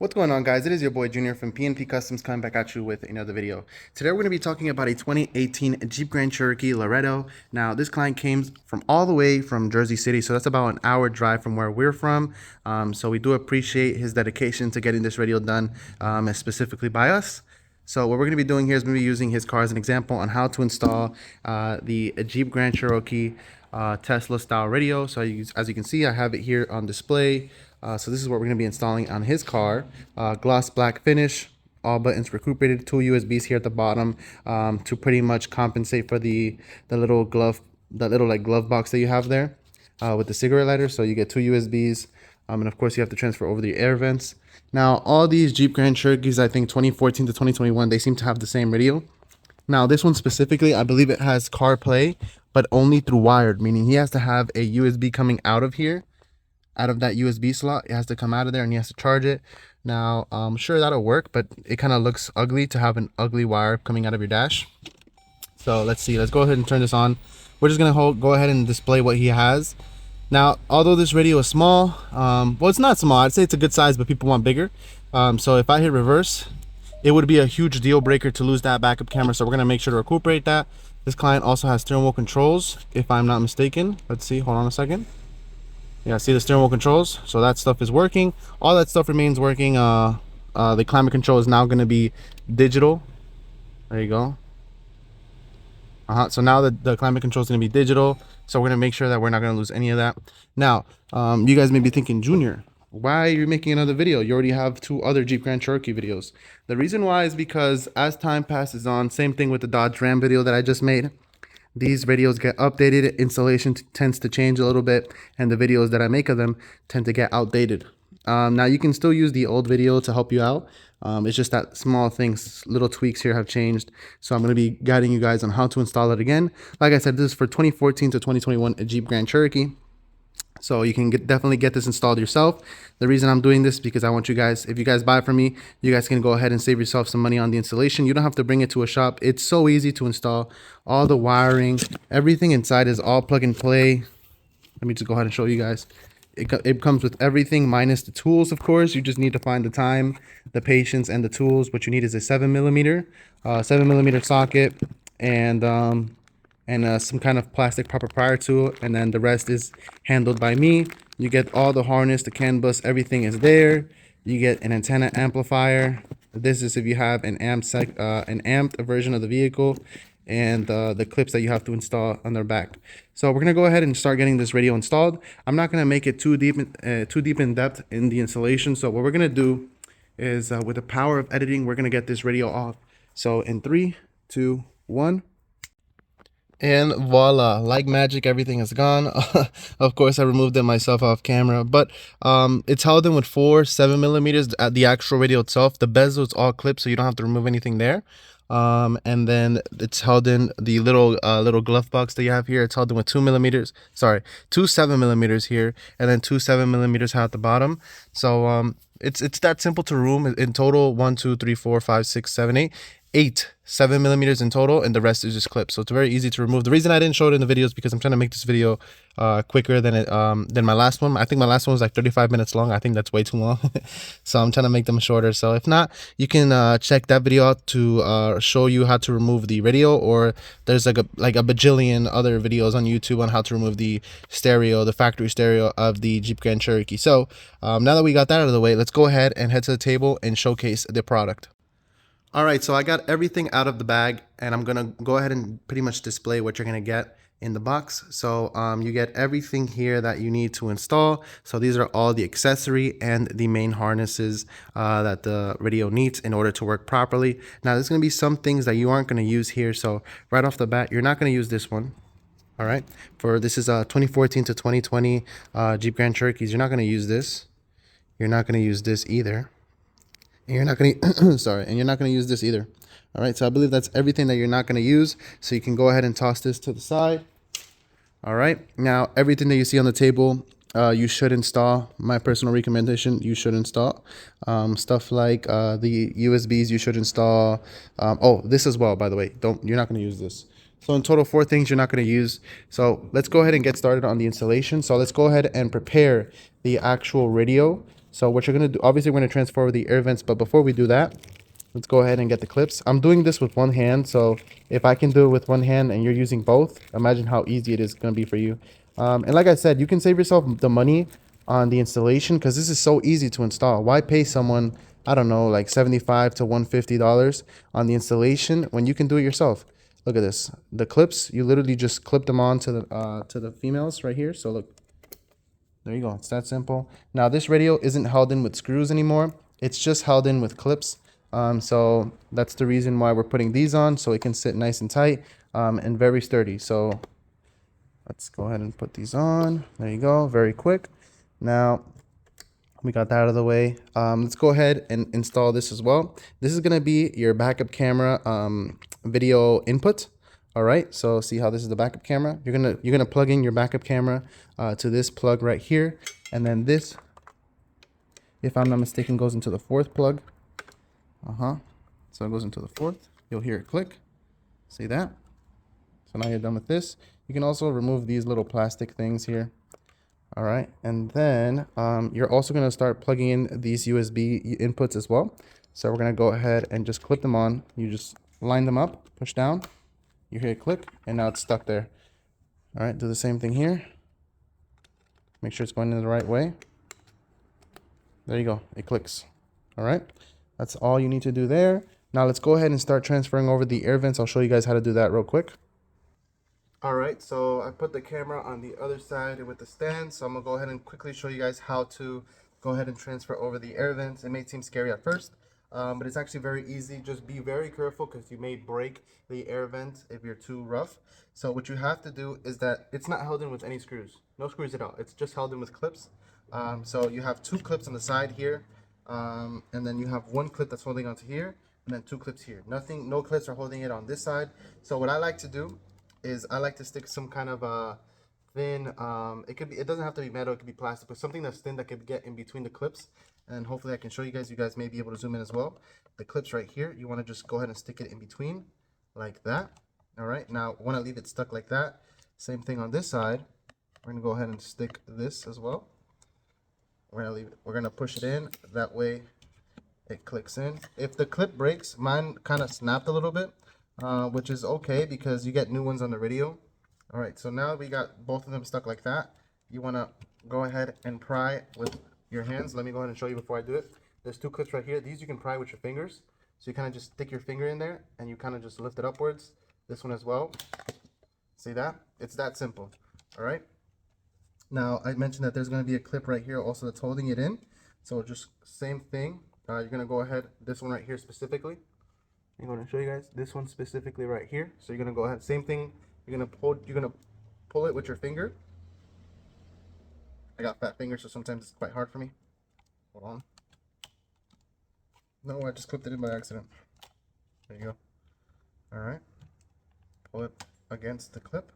What's going on, guys? It is your boy Junior from PNP Customs coming back at you with another video. Today we're going to be talking about a 2018 Jeep Grand Cherokee Laredo. Now this client came from all the way from Jersey City, so that's about an hour drive from where we're from. So we do appreciate his dedication to getting this radio done, specifically by us. So what we're going to be doing here is going to be using his car as an example on how to install the Jeep Grand Cherokee Tesla style radio. So as you can see, I have it here on display. So this is what we're going to be installing on his car. Gloss black finish, all buttons recuperated, 2 USBs here at the bottom to pretty much compensate for the little glove, like glove box that you have there with the cigarette lighter. So you get 2 USBs, and of course you have to transfer over the air vents. Now all these Jeep Grand Cherokees, I think 2014 to 2021, they seem to have the same radio. Now this one specifically, I believe it has CarPlay, but only through wired, meaning he has to have a USB coming out of here. Out of that USB slot, it has to come out of there and he has to charge it. Now I'm sure that'll work, but it kind of looks ugly to have an ugly wire coming out of your dash. So let's see, let's go ahead and turn this on. We're just gonna go ahead and display what he has. Now although this radio is small, well, it's not small, I'd say it's a good size, but people want bigger. So if I hit reverse, it would be a huge deal breaker to lose that backup camera, so we're gonna make sure to recuperate that. This client also has steering wheel controls, if I'm not mistaken. Let's see, hold on a second. Yeah, see the steering wheel controls, so that stuff is working. All that stuff remains working. The climate control is now going to be digital. There you go. So now the climate control is going to be digital, so we're going to make sure that we're not going to lose any of that. Now you guys may be thinking, Junior, why are you making another video? You already have 2 other Jeep Grand Cherokee videos. The reason why is because as time passes on, same thing with the Dodge Ram video that I just made, these radios get updated, installation tends to change a little bit, and the videos that I make of them tend to get outdated. Now you can still use the old video to help you out. It's just that small things, little tweaks here have changed. So I'm going to be guiding you guys on how to install it again. Like I said, this is for 2014 to 2021 Jeep Grand Cherokee. So you can definitely get this installed yourself. The reason I'm doing this is because I want you guys, if you guys buy from me, you guys can go ahead and save yourself some money on the installation. You don't have to bring it to a shop. It's so easy to install. All the wiring, everything inside is all plug and play. Let me just go ahead and show you guys. It comes with everything minus the tools, of course. You just need to find the time, the patience, and the tools. What you need is a 7mm socket and some kind of plastic proper tool, and then the rest is handled by me. You get all the harness, the CAN bus, everything is there. You get an antenna amplifier. This is if you have an amped version of the vehicle, and the clips that you have to install on their back. So we're gonna go ahead and start getting this radio installed. I'm not gonna make it too deep in depth in the installation. So what we're gonna do is with the power of editing, we're gonna get this radio off. So in 3, 2, 1. And voila, like magic, everything is gone. Of course, I removed it myself off camera, but it's held in with 4 7mm at the actual radio itself. The bezel is all clipped, so you don't have to remove anything there. And then it's held in the little glove box that you have here. It's held in with 2 7mm here, and then 2 7mm at the bottom. So it's that simple to remove. In total, 1, 2, 3, 4, 5, 6, 7, 8 7mm in total, and the rest is just clips. So it's very easy to remove. The reason I didn't show it in the video is because I'm trying to make this video quicker than my last one. I think my last one was like 35 minutes long. I think that's way too long. So I'm trying to make them shorter. So if not, you can check that video out to show you how to remove the radio, or there's like a bajillion other videos on YouTube on how to remove the stereo, the factory stereo of the Jeep Grand Cherokee. So now that we got that out of the way, let's go ahead and head to the table and showcase the product. All right, so I got everything out of the bag, and I'm gonna go ahead and pretty much display what you're gonna get in the box. So you get everything here that you need to install. So these are all the accessory and the main harnesses that the radio needs in order to work properly. Now there's gonna be some things that you aren't gonna use here. So right off the bat, you're not gonna use this one. All right, this is 2014 to 2020 Jeep Grand Cherokees. You're not gonna use this. You're not gonna use this either. And you're not going to sorry, and you're not going to use this either. All right, so I believe that's everything that you're not going to use, so you can go ahead and toss this to the side. All right, now everything that you see on the table, you should install. My personal recommendation, you should install stuff like the USBs. You should install this as well, by the way. You're not going to use this. So in total, 4 things you're not going to use. So let's go ahead and get started on the installation. So let's go ahead and prepare the actual radio So what you're gonna do, obviously we're gonna transfer over the air vents, but before we do that, let's go ahead and get the clips. I'm doing this with one hand, so if I can do it with one hand and you're using both, imagine how easy it is gonna be for you. And like I said, you can save yourself the money on the installation because this is so easy to install. Why pay someone, I don't know, like $75 to $150 on the installation when you can do it yourself? Look at this. The clips, you literally just clip them on to the females right here. So look, there you go. It's that simple. Now this radio isn't held in with screws anymore. It's just held in with clips. So that's the reason why we're putting these on, so it can sit nice and tight and very sturdy. So let's go ahead and put these on. There you go. Very quick. Now we got that out of the way. Let's go ahead and install this as well. This is going to be your backup camera video input. All right, so see how this is the backup camera. You're gonna plug in your backup camera to this plug right here, and then this, if I'm not mistaken, goes into the fourth plug. So it goes into the fourth. You'll hear it click. See that? So now you're done with this. You can also remove these little plastic things here. All right, and then you're also gonna start plugging in these USB inputs as well. So we're gonna go ahead and just clip them on. You just line them up, push down. You hear it click, and now it's stuck there. All right, do the same thing here. Make sure it's going in the right way. There you go, it clicks. All right, that's all you need to do there. Now let's go ahead and start transferring over the air vents. I'll show you guys how to do that real quick. All right, so I put the camera on the other side with the stand. So I'm gonna go ahead and quickly show you guys how to go ahead and transfer over the air vents. It may seem scary at first, but it's actually very easy. Just be very careful because you may break the air vent if you're too rough. So what you have to do is that it's not held in with any screws, no screws at all. It's just held in with clips. So you have two clips on the side here, and then you have one clip that's holding onto here, and then two clips here. No clips are holding it on this side. So what I like to do is I like to stick some kind of a thin, it doesn't have to be metal, it could be plastic, but something that's thin that could get in between the clips. And hopefully I can show you guys. You guys may be able to zoom in as well. The clips right here, you want to just go ahead and stick it in between like that. All right, now I want to leave it stuck like that. Same thing on this side. We're gonna go ahead and stick this as well. We're gonna push it in, that way it clicks in. If the clip breaks, mine kind of snapped a little bit, which is okay because you get new ones on the radio. All right, so now we got both of them stuck like that. You want to go ahead and pry with your hands. Let me go ahead and show you before I do it. There's two clips right here. These you can pry with your fingers. So you kind of just stick your finger in there and you kind of just lift it upwards. This one as well. See that? It's that simple. All right. Now I mentioned that there's going to be a clip right here also that's holding it in. So just same thing. You're going to go ahead, this one right here specifically. I'm going to show you guys this one specifically right here. So you're going to go ahead, same thing. You're going to pull it with your finger. I got fat fingers, so sometimes it's quite hard for me. Hold on. No, I just clipped it in by accident. There you go. All right. Pull it against the clip.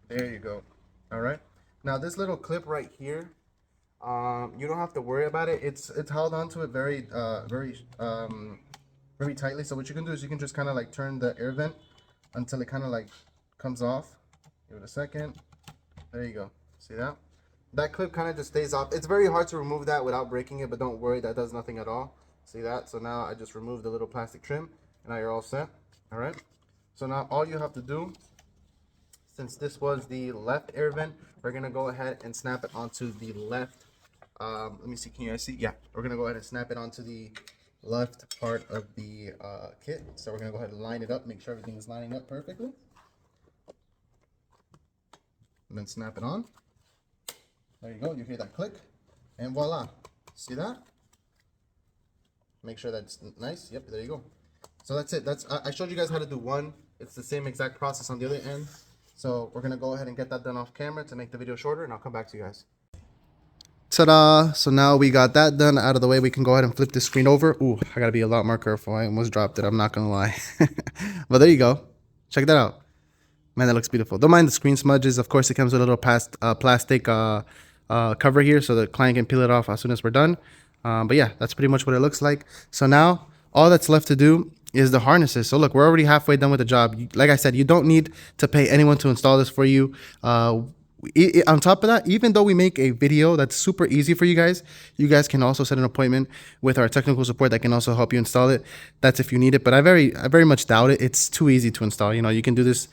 There you go. All right. Now this little clip right here, you don't have to worry about it. It's held onto it very tightly. So what you can do is you can just kind of like turn the air vent until it kind of like comes off. Give it a second. There you go. See that? That clip kind of just stays off. It's very hard to remove that without breaking it, but don't worry, that does nothing at all. See that? So now I just removed the little plastic trim, and now you're all set. All right. So now all you have to do, since this was the left air vent, we're gonna go ahead and snap it onto the left. Let me see. Can you guys see? Yeah. We're gonna go ahead and snap it onto the left part of the kit. So we're gonna go ahead and line it up, make sure everything is lining up perfectly, and then snap it on. There you go. You hear that click, and voila. See that? Make sure that's nice. Yep, there you go. So that's it. I showed you guys how to do one. It's the same exact process on the other end. So we're gonna go ahead and get that done off camera to make the video shorter, and I'll come back to you guys. Ta-da! So now we got that done out of the way. We can go ahead and flip this screen over. Ooh, I gotta be a lot more careful. I almost dropped it. I'm not gonna lie. But there you go. Check that out. Man, that looks beautiful. Don't mind the screen smudges. Of course, it comes with a little plastic cover here so the client can peel it off as soon as we're done. But yeah, that's pretty much what it looks like. So now all that's left to do is the harnesses. So look, we're already halfway done with the job. Like I said, you don't need to pay anyone to install this for you. On top of that, even though we make a video that's super easy for you guys can also set an appointment with our technical support that can also help you install it. That's if you need it, but I very much doubt it. It's too easy to install. You know, you can do this.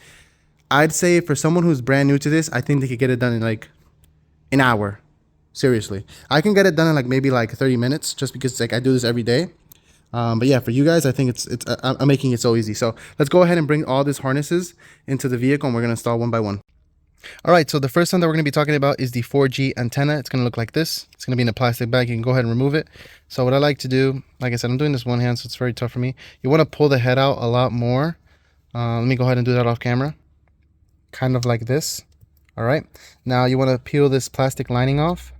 I'd say for someone who's brand new to this, I think they could get it done in like an hour. Seriously, I can get it done in like maybe like 30 minutes, just because like I do this every day. But yeah, for you guys, I think I'm making it so easy. So let's go ahead and bring all these harnesses into the vehicle, and we're gonna install one by one. All right, so the first one that we're going to be talking about is the 4G antenna. It's going to look like this. It's going to be in a plastic bag. You can go ahead and remove it. So what I like to do, like I said, I'm doing this one hand, so it's very tough for me. You want to pull the head out a lot more. Let me go ahead and do that off camera. Kind of like this. All right. Now you want to peel this plastic lining off.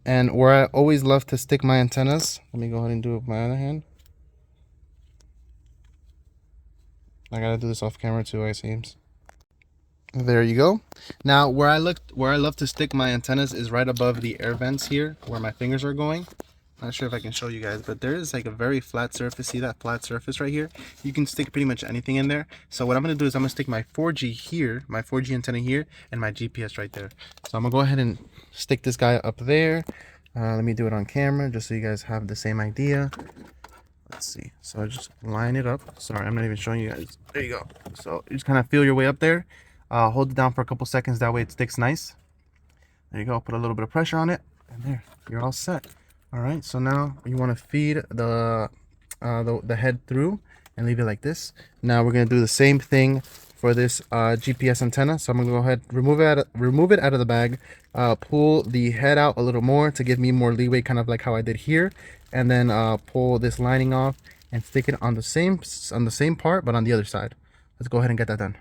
And where I always love to stick my antennas, let me go ahead and do it with my other hand. I got to do this off camera too, it seems. There you go. Now where I love to stick my antennas is right above the air vents here, where my fingers are going. Not sure if I can show you guys, but there is like a very flat surface. See that flat surface right here? You can stick pretty much anything in there. So what I'm going to do is I'm going to stick my 4G here, my 4G antenna here, and my GPS right there. So I'm going to go ahead and stick this guy up there. Let me do it on camera just so you guys have the same idea. Let's see. So I just line it up. Sorry, I'm not even showing you guys. There you go. So you just kind of feel your way up there. Hold it down for a couple seconds, that way it sticks nice. There you go. Put a little bit of pressure on it, and there, you're all set. All right, so now you want to feed the head through and leave it like this. Now we're going to do the same thing for this GPS antenna. So I'm going to go ahead, remove it out of the bag, pull the head out a little more to give me more leeway, kind of like how I did here, and then pull this lining off and stick it on the same part, but on the other side. Let's go ahead and get that done.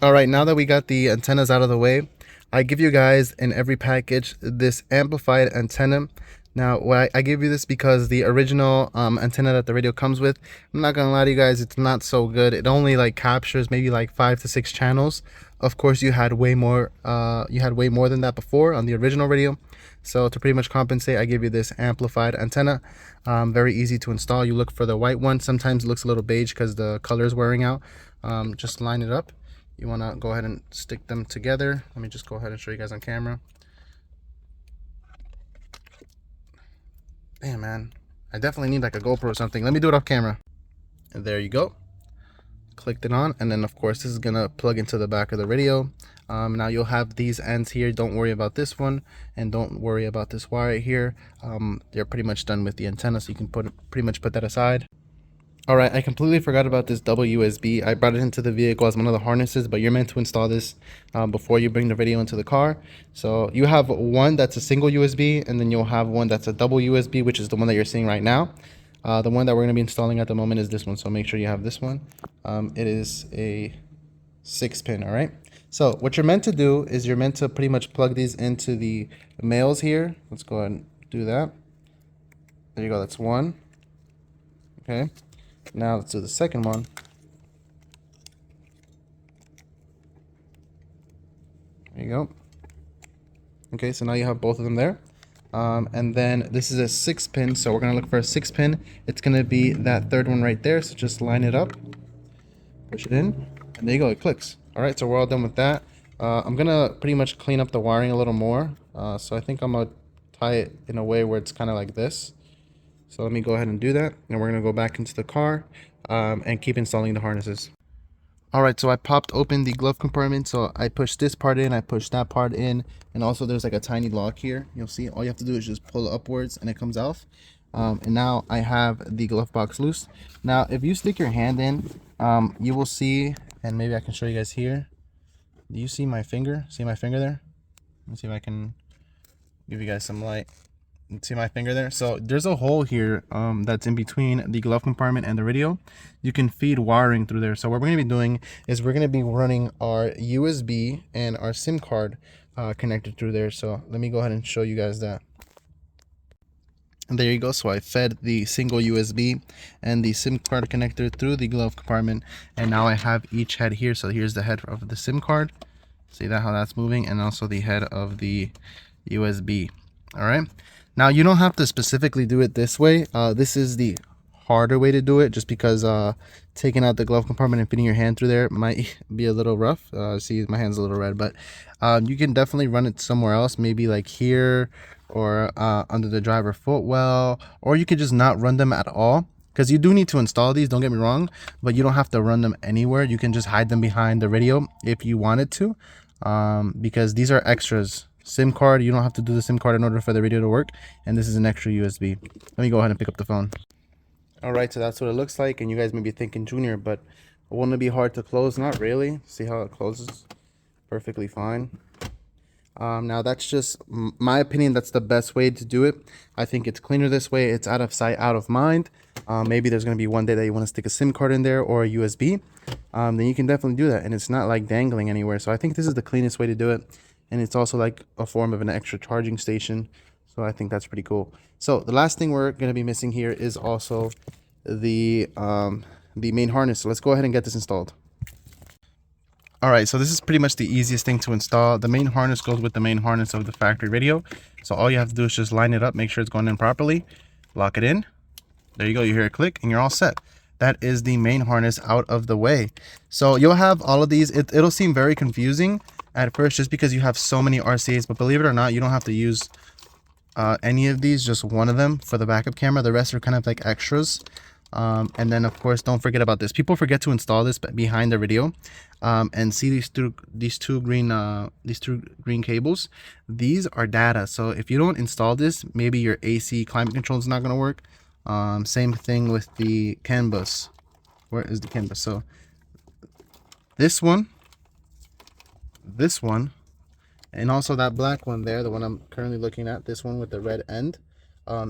All right, now that we got the antennas out of the way, I give you guys in every package this amplified antenna. Now, why I give you this because the original antenna that the radio comes with, I'm not gonna lie to you guys, it's not so good. It only like captures maybe like 5 to 6 channels. Of course, you had way more than that before on the original radio. So to pretty much compensate, I give you this amplified antenna. Very easy to install. You look for the white one. Sometimes it looks a little beige because the color is wearing out. Just line it up. You want to go ahead and stick them together. Let me just go ahead and show you guys on camera. Damn, man, I definitely need like a GoPro or something. Let me do it off camera. And there you go. Clicked it on, and then of course this is gonna plug into the back of the radio. Now you'll have these ends here. Don't worry about this one, and don't worry about this wire right here. They're pretty much done with the antenna, so you can pretty much put that aside. All right, I completely forgot about this double USB. I brought it into the vehicle as one of the harnesses, but you're meant to install this before you bring the radio into the car. So you have one that's a single USB, and then you'll have one that's a double USB, which is the one that you're seeing right now. The one that we're going to be installing at the moment is this one, so make sure you have this one. It is a 6-pin, all right? So what you're meant to do is you're meant to pretty much plug these into the males here. Let's go ahead and do that. There you go, that's one. Okay. Now let's do the second one. There you go. Okay, so now you have both of them there. And then this is a 6-pin, so we're gonna look for a 6-pin. It's gonna be that third one right there, so just line it up, push it in, and there you go, it clicks. All right, so we're all done with that. I'm gonna pretty much clean up the wiring a little more. So I think I'm gonna tie it in a way where it's kind of like this. So let me go ahead and do that, and we're gonna go back into the car and keep installing the harnesses. All right, so I popped open the glove compartment. So I pushed this part in, I pushed that part in, and also there's like a tiny lock here. You'll see all you have to do is just pull upwards and it comes off. And now I have the glove box loose. Now, if you stick your hand in, you will see, and maybe I can show you guys here. Do you see my finger? See my finger there? Let me see if I can give you guys some light. See my finger there? So there's a hole here that's in between the glove compartment and the radio. You can feed wiring through there. So what we're going to be doing is we're going to be running our USB and our SIM card connected through there. So let me go ahead and show you guys that. And there you go. So I fed the single USB and the SIM card connector through the glove compartment, and now I have each head here. So here's the head of the SIM card. See that, how that's moving, and also the head of the USB. All right. Now you don't have to specifically do it this way. This is the harder way to do it, just because taking out the glove compartment and fitting your hand through there might be a little rough. See, my hand's a little red, but you can definitely run it somewhere else, maybe like here, or under the driver footwell, or you could just not run them at all, because you do need to install these, don't get me wrong, but you don't have to run them anywhere. You can just hide them behind the radio if you wanted to, because these are extras. SIM card, you don't have to do the SIM card in order for the radio to work, and this is an extra USB. Let me go ahead and pick up the phone. All right, so that's what it looks like, and you guys may be thinking, Junior, but won't it be hard to close? Not really. See how it closes perfectly fine. Now that's just my opinion. That's the best way to do it. I think it's cleaner this way. It's out of sight, out of mind. Maybe there's going to be one day that you want to stick a SIM card in there or a USB. Then you can definitely do that, and it's not like dangling anywhere. So I think this is the cleanest way to do it, and it's also like a form of an extra charging station. So I think that's pretty cool. So the last thing we're going to be missing here is also the main harness. So let's go ahead and get this installed. All right, so this is pretty much the easiest thing to install. The main harness goes with the main harness of the factory radio. So all you have to do is just line it up, make sure it's going in properly, lock it in. There you go, you hear it click and you're all set. That is the main harness out of the way. So you'll have all of these. It'll seem very confusing at first just because you have so many RCAs, but believe it or not, you don't have to use any of these, just one of them for the backup camera. The rest are kind of like extras. And then of course, don't forget about this. People forget to install this behind the radio, and see these two green cables. These are data. So if you don't install this, maybe your AC climate control is not going to work. Same thing with the CAN bus. Where is the CAN bus? So this one, and also that black one there, the one I'm currently looking at, this one with the red end.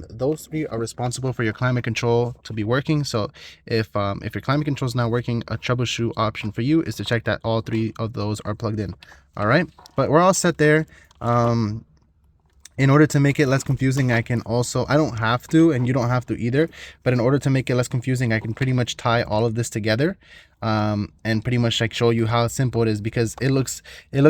Those three are responsible for your climate control to be working. So if your climate control is not working, a troubleshoot option for you is to check that all three of those are plugged in. All right, but we're all set there. In order to make it less confusing, I don't have to, and you don't have to either, but in order to make it less confusing, I can pretty much tie all of this together, and pretty much like show you how simple it is, because it looks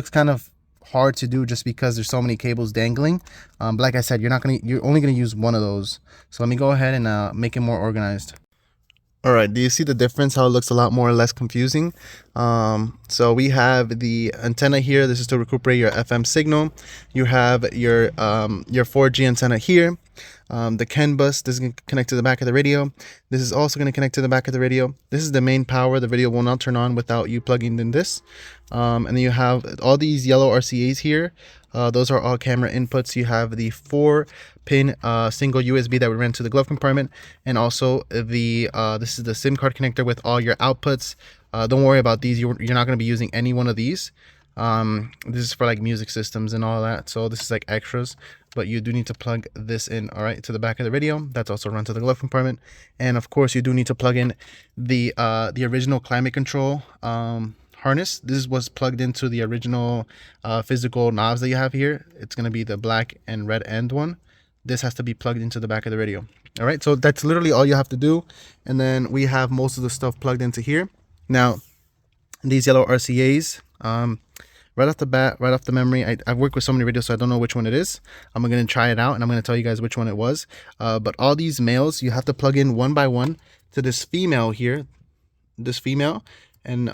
kind of hard to do just because there's so many cables dangling. But like I said, you're only gonna use one of those. So let me go ahead and make it more organized. All right, do you see the difference, how it looks a lot more or less confusing? So we have the antenna here. This is to recuperate your FM signal. You have your 4G antenna here. The CAN bus, this is going to connect to the back of the radio. This is also going to connect to the back of the radio. This is the main power. The video will not turn on without you plugging in this. And then you have all these yellow RCAs here. Those are all camera inputs. You have the 4-pin single USB that we ran to the glove compartment, and also the this is the SIM card connector with all your outputs. Don't worry about these. You're not going to be using any one of these. This is for like music systems and all that, so this is like extras, but you do need to plug this in, all right, to the back of the radio. That's also run to the glove compartment. And of course you do need to plug in the original climate control harness. This was plugged into the original physical knobs that you have here. It's going to be the black and red end one. This has to be plugged into the back of the radio. All right, so that's literally all you have to do. And then we have most of the stuff plugged into here. Now these yellow RCAs, right off the bat, right off the memory, I've worked with so many radios, so I don't know which one it is. I'm going to try it out, and I'm going to tell you guys which one it was. But all these males, you have to plug in one by one to this female here, this female, and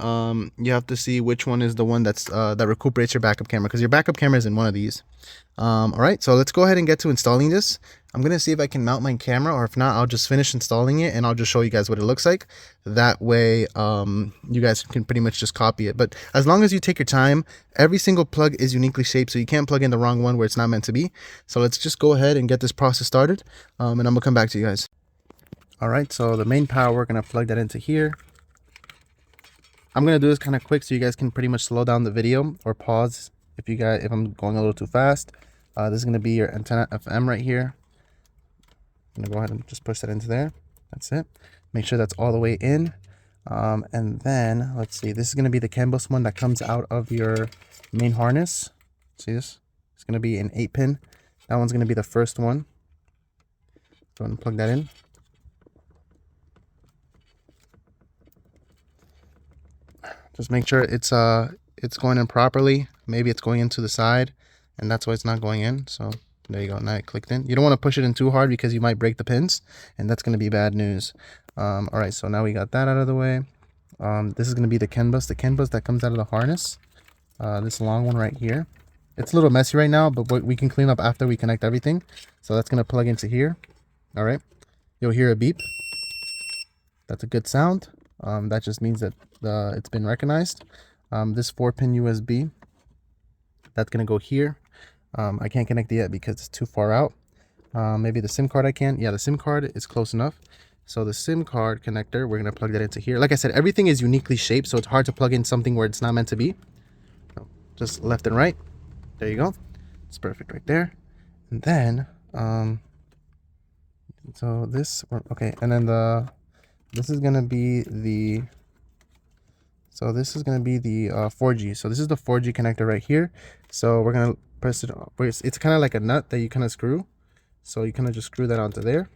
you have to see which one is the one that's that recuperates your backup camera, because your backup camera is in one of these. All right, so let's go ahead and get to installing this. I'm going to see if I can mount my camera, or if not, I'll just finish installing it and I'll just show you guys what it looks like. That way, you guys can pretty much just copy it. But as long as you take your time, every single plug is uniquely shaped, so you can't plug in the wrong one where it's not meant to be. So let's just go ahead and get this process started, and I'm going to come back to you guys. All right, so the main power, we're going to plug that into here. I'm going to do this kind of quick so you guys can pretty much slow down the video or pause if I'm going a little too fast. This is going to be your antenna FM right here. I'm going to go ahead and just push that into there. That's it. Make sure that's all the way in. And then, let's see, this is going to be the CAN bus one that comes out of your main harness. See this? It's going to be an 8-pin. That one's going to be the first one. Go ahead and plug that in. Just make sure it's going in properly. Maybe it's going into the side, and that's why it's not going in. So There you go. Now it clicked in. You don't want to push it in too hard because you might break the pins, and that's going to be bad news. All right, so now we got that out of the way. This is going to be the CAN bus that comes out of the harness. This long one right here. It's a little messy right now, but we can clean up after we connect everything. So that's going to plug into here. All right. You'll hear a beep. That's a good sound. That just means that it's been recognized. This 4-pin USB, that's going to go here. I can't connect it yet because it's too far out. Maybe the SIM card I can. Yeah, the SIM card is close enough. So the SIM card connector, we're going to plug that into here. Like I said, everything is uniquely shaped, so it's hard to plug in something where it's not meant to be. Just left and right. There you go. It's perfect right there. And then, so this, okay, and then this is going to be the, so this is going to be the 4G. So this is the 4G connector right here. So we're going to press it. It's kind of like a nut that you kind of screw. So you kind of just screw that onto there.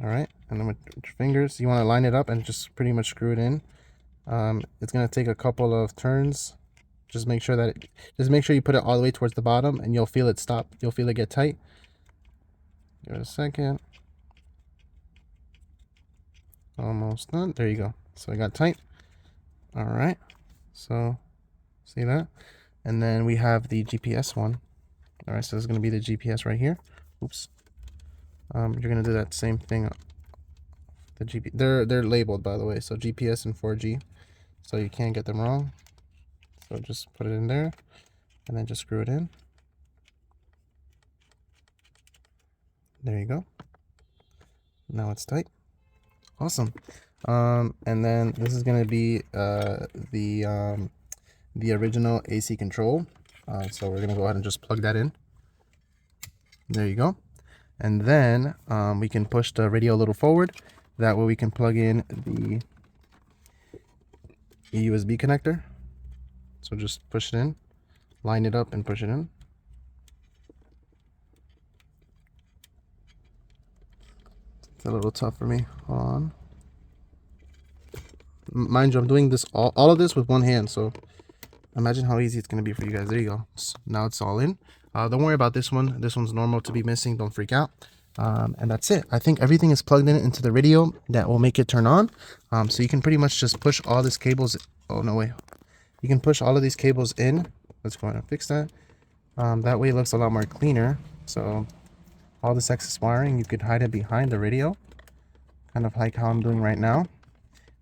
All right. And then with your fingers, you want to line it up and just pretty much screw it in. It's going to take a couple of turns. Just make sure you put it all the way towards the bottom, and you'll feel it stop. You'll feel it get tight. Give it a second. Almost done. There you go. So it got tight. All right. So see that? And then we have the GPS one. All right. So this is going to be the GPS right here. Oops. You're going to do that same thing. The they're labeled, by the way. So GPS and 4G. So you can't get them wrong. So just put it in there and then just screw it in. There you go. Now it's tight. Awesome. And then this is going to be the original AC control. So we're going to go ahead and just plug that in. There you go. And then we can push the radio a little forward. That way we can plug in the USB connector. So just push it in, line it up and push it in. It's a little tough for me. Hold on. Mind you, I'm doing this all of this with one hand, so imagine how easy it's going to be for you guys. There you go. Now it's all in. Don't worry about this one. This one's normal to be missing. Don't freak out. And that's it. I think everything is plugged in into the radio that will make it turn on. So you can pretty much just push all these cables. Oh, no way. You can push all of these cables in. Let's go ahead and fix that. That way it looks a lot more cleaner. So all this excess wiring, you could hide it behind the radio. Kind of like how I'm doing right now.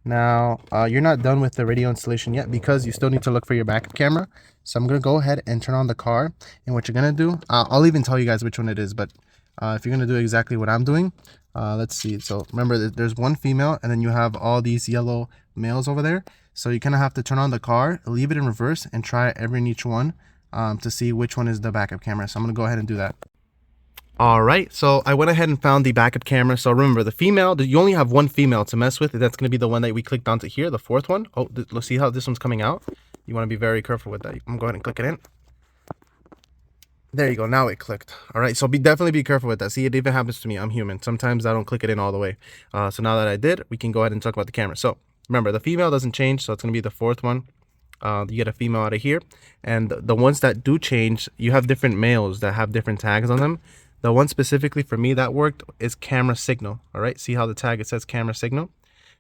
Now, you're not done with the radio installation yet because you still need to look for your backup camera. So I'm going to go ahead and turn on the car. And what you're going to do, I'll even tell you guys which one it is. But if you're going to do exactly what I'm doing, let's see. So remember, there's one female and then you have all these yellow males over there. So you kind of have to turn on the car, leave it in reverse, and try every and each one to see which one is the backup camera. So I'm going to go ahead and do that. All right, so I went ahead and found the backup camera. So remember, the female, you only have one female to mess with. That's going to be the one that we clicked onto here, the fourth one. Oh, let's see how this one's coming out. You want to be very careful with that. I'm going to go ahead and click it in. There you go. Now it clicked. All right, so definitely be careful with that. See, it even happens to me. I'm human. Sometimes I don't click it in all the way. So now that I did, we can go ahead and talk about the camera. So remember, the female doesn't change, so it's going to be the fourth one. You get a female out of here. And the ones that do change, you have different males that have different tags on them. The one specifically for me that worked is camera signal. All right, see how the tag, it says camera signal?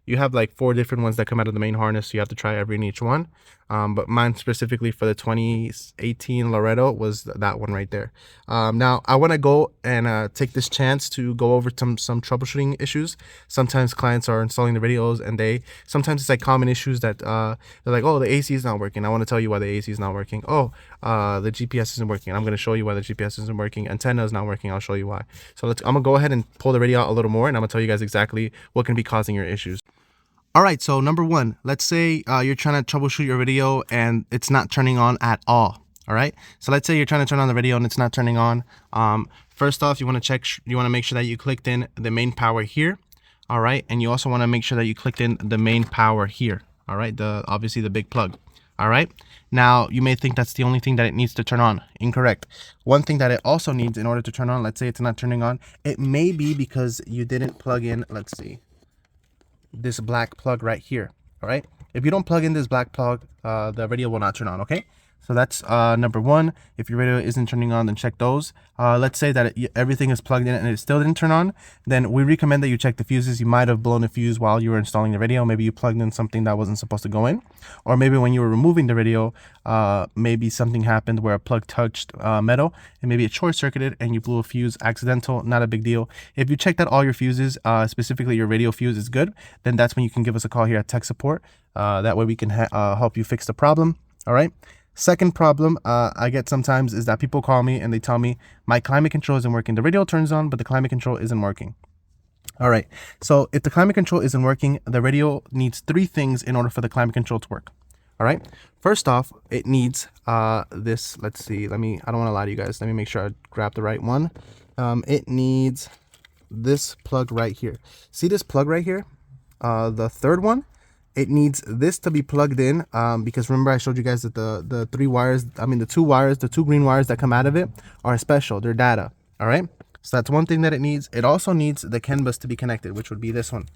You have like 4 different ones that come out of the main harness, so you have to try every and each one. But mine specifically for the 2018 Laredo was that one right there. Now I want to go and take this chance to go over some troubleshooting issues. Sometimes clients are installing the radios and sometimes it's like common issues that they're like, oh, the AC is not working. I want to tell you why the AC is not working. Oh, the GPS isn't working. I'm going to show you why the GPS isn't working. Antenna is not working. I'll show you why. So I'm going to go ahead and pull the radio out a little more, and I'm going to tell you guys exactly what can be causing your issues. All right, so number one, let's say you're trying to troubleshoot your video and it's not turning on at all. All right, so let's say you're trying to turn on the radio and it's not turning on. First off, you want to make sure that you clicked in the main power here. All right, and you also want to make sure that you clicked in the main power here. All right, obviously the big plug. All right, now you may think that's the only thing that it needs to turn on. Incorrect. One thing that it also needs in order to turn on, let's say it's not turning on, it may be because you didn't plug in, let's see, this black plug right here. All right, if you don't plug in this black plug, the radio will not turn on. Okay, So that's number one. If your radio isn't turning on, then check those. Let's say that everything is plugged in and it still didn't turn on, then we recommend that you check the fuses. You might have blown a fuse while you were installing the radio. Maybe you plugged in something that wasn't supposed to go in, or maybe when you were removing the radio, maybe something happened where a plug touched metal and maybe it short circuited and you blew a fuse. Accidental, not a big deal. If you check that all your fuses, specifically your radio fuse, is good, then that's when you can give us a call here at tech support. That way we can help you fix the problem. All right. Second problem I get sometimes is that people call me and they tell me my climate control isn't working. The radio turns on, but the climate control isn't working. All right. So if the climate control isn't working, the radio needs three things in order for the climate control to work. All right. First off, it needs this. Let's see. I don't want to lie to you guys. Let me make sure I grab the right one. It needs this plug right here. See this plug right here? The third one. It needs this to be plugged in because remember I showed you guys that the two green wires that come out of it are special. They're data. All right. So that's one thing that it needs. It also needs the CAN bus to be connected, which would be this one,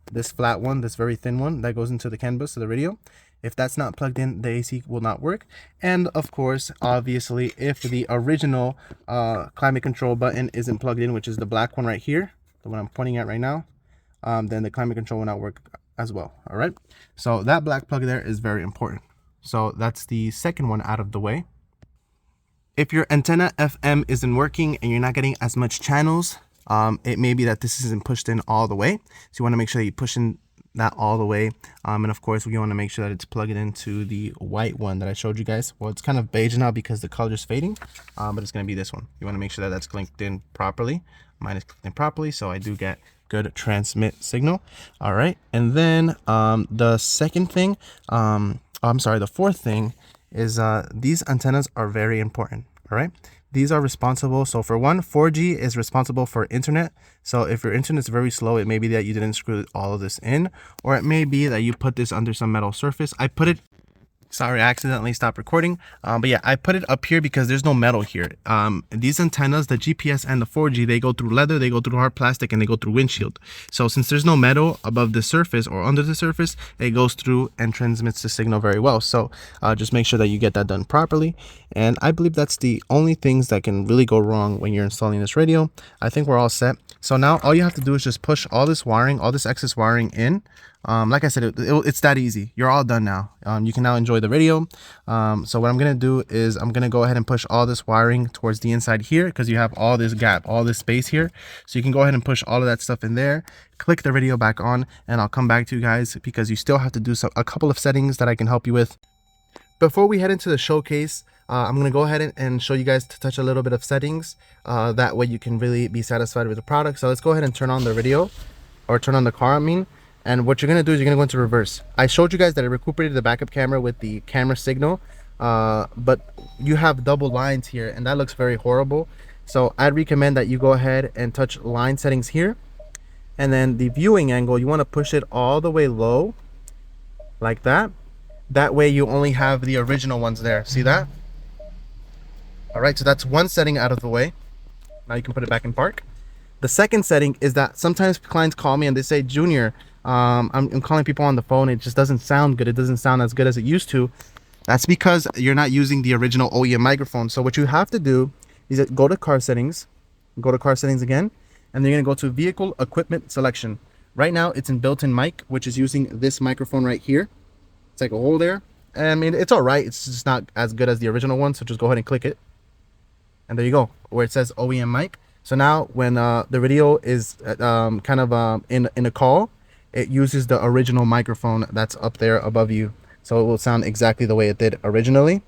this flat one, this very thin one that goes into the CAN bus of the radio. If that's not plugged in, the AC will not work. And of course, obviously, if the original climate control button isn't plugged in, which is the black one right here, the one I'm pointing at right now, then the climate control will not work as well. All right. So that black plug there is very important. So that's the second one out of the way. If your antenna FM isn't working and you're not getting as much channels, it may be that this isn't pushed in all the way. So you want to make sure that you push in that all the way. And of course, we want to make sure that it's plugged into the white one that I showed you guys. Well, it's kind of beige now because the color is fading, but it's going to be this one. You want to make sure that that's linked in properly. Mine is clicked in properly, so I do get good transmit signal. All right. And then the second thing, the fourth thing is these antennas are very important. All right. These are responsible. So for one, 4G is responsible for internet. So if your internet is very slow, it may be that you didn't screw all of this in, or it may be that you put this under some metal surface. Sorry, I accidentally stopped recording. But yeah, I put it up here because there's no metal here. These antennas, the GPS and the 4G, they go through leather, they go through hard plastic, and they go through windshield. So since there's no metal above the surface or under the surface, it goes through and transmits the signal very well. So just make sure that you get that done properly. And I believe that's the only things that can really go wrong when you're installing this radio. I think we're all set. So now all you have to do is just push all this wiring, all this excess wiring in. Like I said, it's that easy. You're all done now. You can now enjoy the video. So what I'm going to do is I'm going to go ahead and push all this wiring towards the inside here because you have all this gap, all this space here. So you can go ahead and push all of that stuff in there. Click the radio back on and I'll come back to you guys because you still have to do a couple of settings that I can help you with. Before we head into the showcase, I'm going to go ahead and show you guys to touch a little bit of settings. That way you can really be satisfied with the product. So let's go ahead and turn on the radio, or turn on the car, I mean. And what you're going to do is you're going to go into reverse. I showed you guys that I recuperated the backup camera with the camera signal, but you have double lines here and that looks very horrible. So I'd recommend that you go ahead and touch line settings here. And then the viewing angle, you want to push it all the way low like that. That way you only have the original ones there. See that? All right, so that's one setting out of the way. Now you can put it back in park. The second setting is that sometimes clients call me and they say, Junior, I'm calling people on the phone. It just doesn't sound good. It doesn't sound as good as it used to. That's because you're not using the original OEM microphone. So what you have to do is go to car settings, again, and then you're going to go to vehicle equipment selection. Right now it's in built-in mic, which is using this microphone right here. It's like a hole there. I mean, it's all right. It's just not as good as the original one. So just go ahead and click it. And there you go, where it says OEM mic. So now when the video is in a call, it uses the original microphone that's up there above you. So it will sound exactly the way it did originally.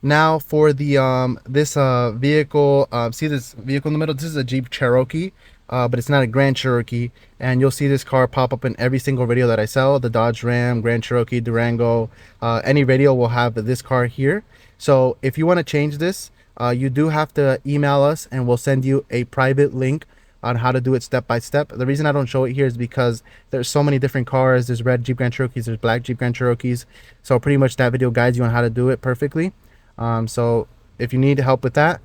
Now for the this vehicle, see this vehicle in the middle? This is a Jeep Cherokee, but it's not a Grand Cherokee. And you'll see this car pop up in every single video that I sell. The Dodge Ram, Grand Cherokee, Durango, any radio will have this car here. So if you want to change this, you do have to email us and we'll send you a private link on how to do it step by step. The reason I don't show it here is because there's so many different cars. There's red Jeep Grand Cherokees, there's black Jeep Grand Cherokees. So pretty much that video guides you on how to do it perfectly. So if you need help with that,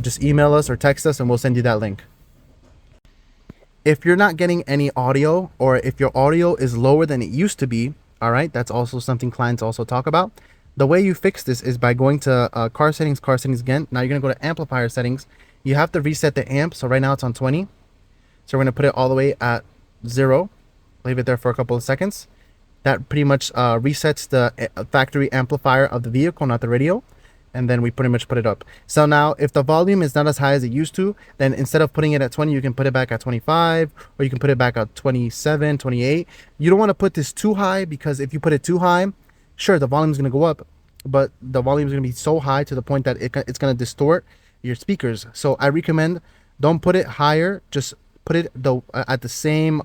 just email us or text us and we'll send you that link. If you're not getting any audio, or if your audio is lower than it used to be, all right, that's also something clients also talk about. The way you fix this is by going to car settings again. Now you're gonna go to amplifier settings. You have to reset the amp. So right now it's on 20. So we're gonna put it all the way at 0. Leave it there for a couple of seconds. That pretty much resets the factory amplifier of the vehicle, not the radio. And then we pretty much put it up. So now if the volume is not as high as it used to, then instead of putting it at 20, you can put it back at 25, or you can put it back at 27, 28. You don't want to put this too high, because if you put it too high, sure, the volume is going to go up, but the volume is going to be so high to the point that it's going to distort your speakers. So I recommend don't put it higher, just put it at the same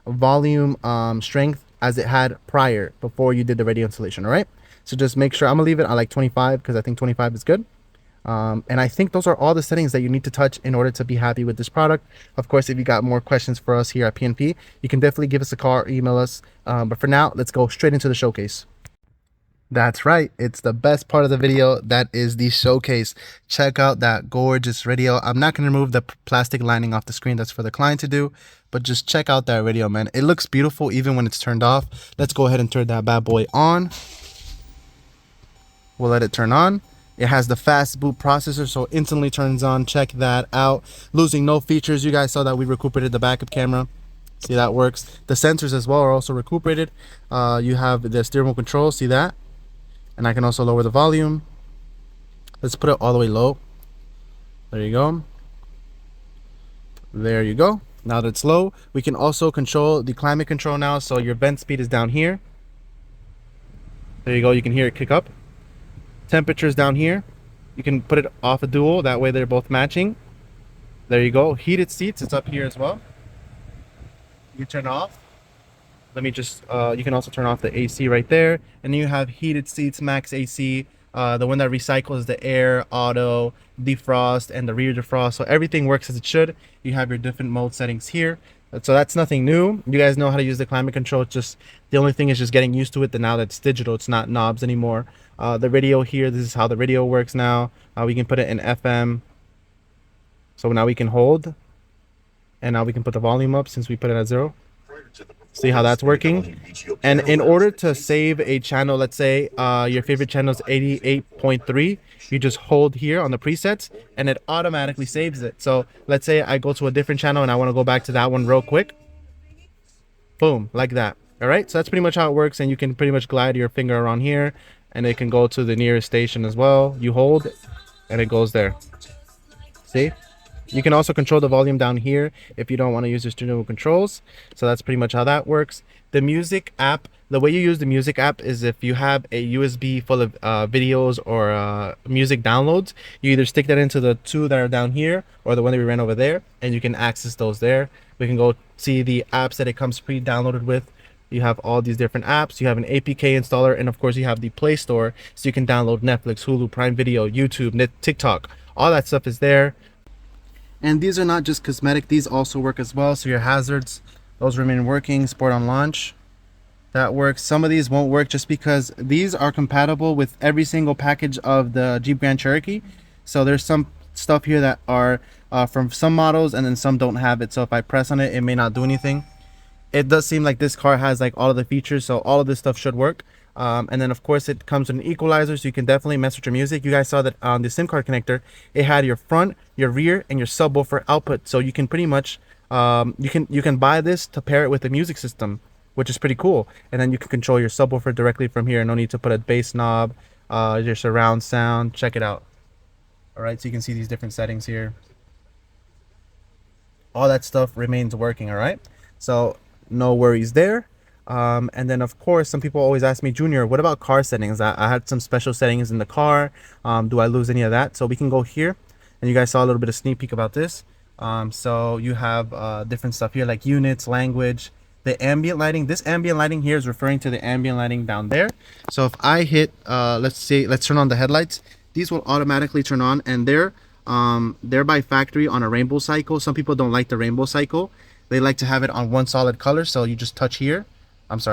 volume strength as it had prior, before you did the radio installation. All right, so just make sure. I'm gonna leave it at like 25 because I think 25 is good. And I think those are all the settings that you need to touch in order to be happy with this product. Of course, if you got more questions for us here at PNP, you can definitely give us a call or email us. But for now, let's go straight into the showcase. That's right, it's the best part of the video. That is the showcase. Check out that gorgeous radio. I'm not going to remove the plastic lining off the screen. That's for the client to do, but just check out that radio, man. It looks beautiful even when it's turned off. Let's go ahead and turn that bad boy on. We'll let it turn on. It has the fast boot processor, so instantly turns on. Check that out. Losing no features. You guys saw that we recuperated the backup camera. See, that works. The sensors as well are also recuperated. You have the steering wheel control. See that? And I can also lower the volume. Let's put it all the way low. There you go. There you go. Now that it's low, we can also control the climate control now. So your vent speed is down here. There you go. You can hear it kick up. Temperatures down here. You can put it off a dual. That way they're both matching. There you go. Heated seats. It's up here as well. You can turn it off. Let me just, you can also turn off the AC right there. And then you have heated seats, max AC. The one that recycles the air, auto, defrost, and the rear defrost. So everything works as it should. You have your different mode settings here. So that's nothing new. You guys know how to use the climate control. It's just, the only thing is just getting used to it. That now that it's digital, it's not knobs anymore. The radio here, this is how the radio works now. We can put it in FM. So now we can hold. And now we can put the volume up since we put it at 0. See how that's working? And in order to save a channel, let's say your favorite channel is 88.3, you just hold here on the presets and it automatically saves it. So let's say I go to a different channel and I want to go back to that one real quick. Boom, like that. All right, so that's pretty much how it works. And you can pretty much glide your finger around here and it can go to the nearest station as well. You hold and it goes there. See? You can also control the volume down here if you don't want to use your steering wheel controls. So that's pretty much how that works. The music app, the way you use the music app is if you have a USB full of videos or music downloads, you either stick that into the 2 that are down here or the one that we ran over there, and you can access those there. We can go see the apps that it comes pre-downloaded with. You have all these different apps. You have an APK installer, and of course you have the Play Store, so you can download Netflix, Hulu, Prime Video, YouTube, TikTok. All that stuff is there. And these are not just cosmetic, these also work as well. So your hazards, those remain working. Sport on launch, that works. Some of these won't work just because these are compatible with every single package of the Jeep Grand Cherokee. So there's some stuff here that are from some models, and then some don't have it. So if I press on it, it may not do anything. It does seem like this car has like all of the features, so all of this stuff should work. And then of course it comes with an equalizer, so you can definitely mess with your music. You guys saw that on the SIM card connector, it had your front, your rear, and your subwoofer output. So you can pretty much you can buy this to pair it with the music system, which is pretty cool. And then you can control your subwoofer directly from here. No need to put a bass knob, your surround sound. Check it out. All right, so you can see these different settings here. All that stuff remains working. All right, so no worries there. And then of course some people always ask me, Junior, what about car settings? I had some special settings in the car. Do I lose any of that? So we can go here, and you guys saw a little bit of sneak peek about this. So you have different stuff here like units, language, the ambient lighting. This ambient lighting here is referring to the ambient lighting down there. So if I hit let's turn on the headlights, these will automatically turn on, and they're by factory on a rainbow cycle. Some people don't like the rainbow cycle. They like to have it on one solid color. So you just touch here,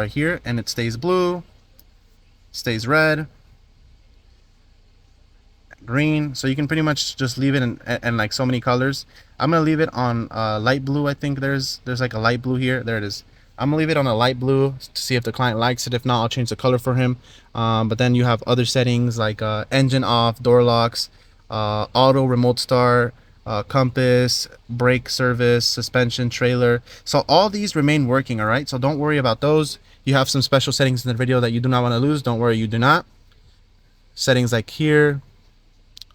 here, and it stays blue, stays red, green. So you can pretty much just leave it in like so many colors. I'm gonna leave it on light blue. I think there's like a light blue here. There it is. I'm gonna leave it on a light blue to see if the client likes it. If not, I'll change the color for him. But then you have other settings like engine off, door locks, auto remote start, compass, brake service, suspension, trailer. So all these remain working, all right? So don't worry about those. You have some special settings in the video that you do not want to lose. Don't worry, you do not. Settings like here,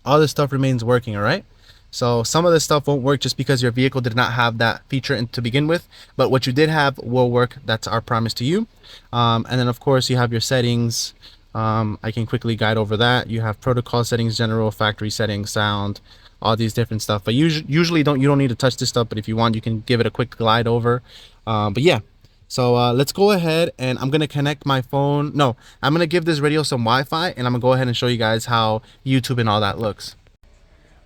all this stuff remains working, all right? So some of this stuff won't work just because your vehicle did not have that feature to begin with, but what you did have will work. That's our promise to you. And then of course you have your settings. I can quickly guide over that. You have protocol settings, general, factory settings, sound, all these different stuff. But usually you don't need to touch this stuff, but if you want, you can give it a quick glide over. But yeah, so let's go ahead, and I'm gonna connect my phone. No, I'm gonna give this radio some Wi-Fi, and I'm gonna go ahead and show you guys how YouTube and all that looks.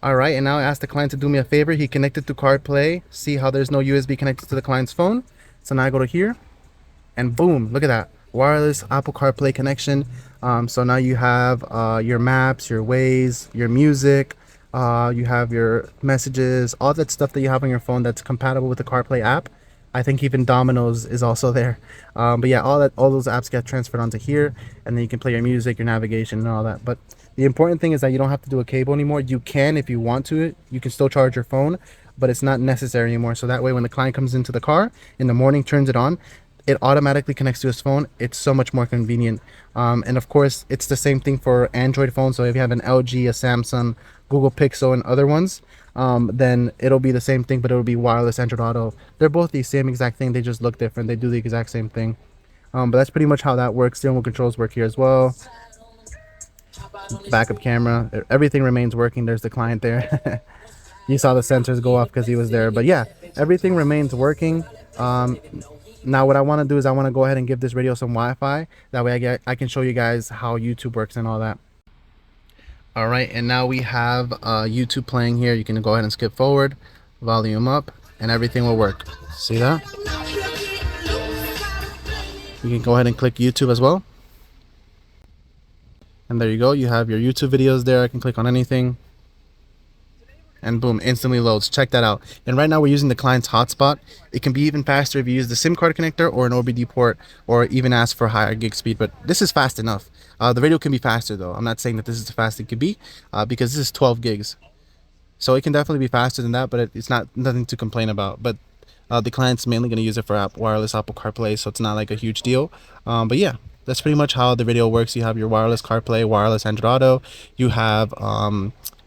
All right, and now I asked the client to do me a favor. He connected to CarPlay. See how there's no USB connected to the client's phone? So now I go to here, and boom, look at that. Wireless Apple CarPlay connection. So now you have your maps, your Waze, your music, you have your messages, all that stuff that you have on your phone that's compatible with the CarPlay app. I think even Domino's is also there. But yeah, all those apps get transferred onto here, and then you can play your music, your navigation, and all that. But the important thing is that you don't have to do a cable anymore. You can, if you want to, you can still charge your phone, but it's not necessary anymore. So that way, when the client comes into the car in the morning, turns it on, it automatically connects to his phone. It's so much more convenient. And of course, it's the same thing for Android phones. So if you have an LG, a Samsung, Google Pixel, and other ones, then it'll be the same thing, but it'll be wireless Android Auto. They're both the same exact thing. They just look different. They do the exact same thing. But that's pretty much how that works. Steering wheel controls work here as well. Backup camera. Everything remains working. There's the client there. You saw the sensors go off because he was there. But yeah, everything remains working. Now what I want to do is I want to go ahead and give this radio some Wi-Fi. That way I can show you guys how YouTube works and all that. All right, and now we have YouTube playing here. You can go ahead and skip forward, volume up, and everything will work. See that? You can go ahead and click YouTube as well. And there you go. You have your YouTube videos there. I can click on anything. And boom, instantly loads. Check that out. And right now we're using the client's hotspot. It can be even faster if you use the SIM card connector or an OBD port, or even ask for higher gig speed, but this is fast enough. The radio can be faster though. I'm not saying that this is the fastest it could be, because this is 12 gigs. So it can definitely be faster than that, but it's not nothing to complain about. But the client's mainly going to use it for wireless Apple CarPlay, so it's not like a huge deal. But yeah, that's pretty much how the radio works. You have your wireless CarPlay, wireless Android Auto. You have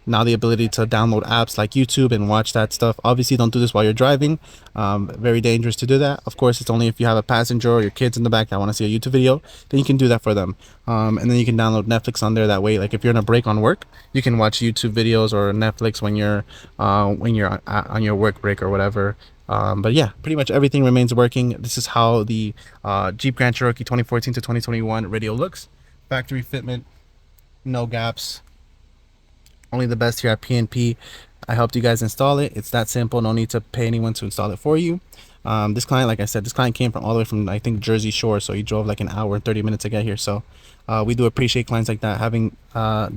now the ability to download apps like YouTube and watch that stuff. Obviously, don't do this while you're driving. Very dangerous to do that. Of course, it's only if you have a passenger or your kids in the back that want to see a YouTube video, then you can do that for them. And then you can download Netflix on there. That way, like if you're on a break on work, you can watch YouTube videos or Netflix when you're on your work break or whatever. But yeah, pretty much everything remains working. This is how the Jeep Grand Cherokee 2014 to 2021 radio looks. Factory fitment, no gaps. Only the best here at PNP. I helped you guys install it. It's that simple. No need to pay anyone to install it for you. This client, like I said, this client came from all the way from, I think, Jersey Shore. So he drove like an hour and 30 minutes to get here. So we do appreciate clients like that having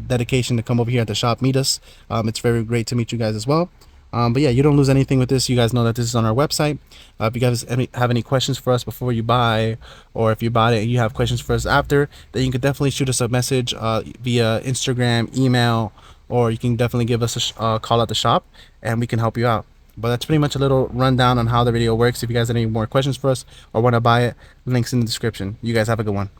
dedication to come over here at the shop, meet us. It's very great to meet you guys as well. But yeah, you don't lose anything with this. You guys know that this is on our website. If you guys have any questions for us before you buy, or if you bought it and you have questions for us after, then you can definitely shoot us a message via Instagram, email, or you can definitely give us a call at the shop and we can help you out. But that's pretty much a little rundown on how the video works. If you guys have any more questions for us or want to buy it, links in the description. You guys have a good one.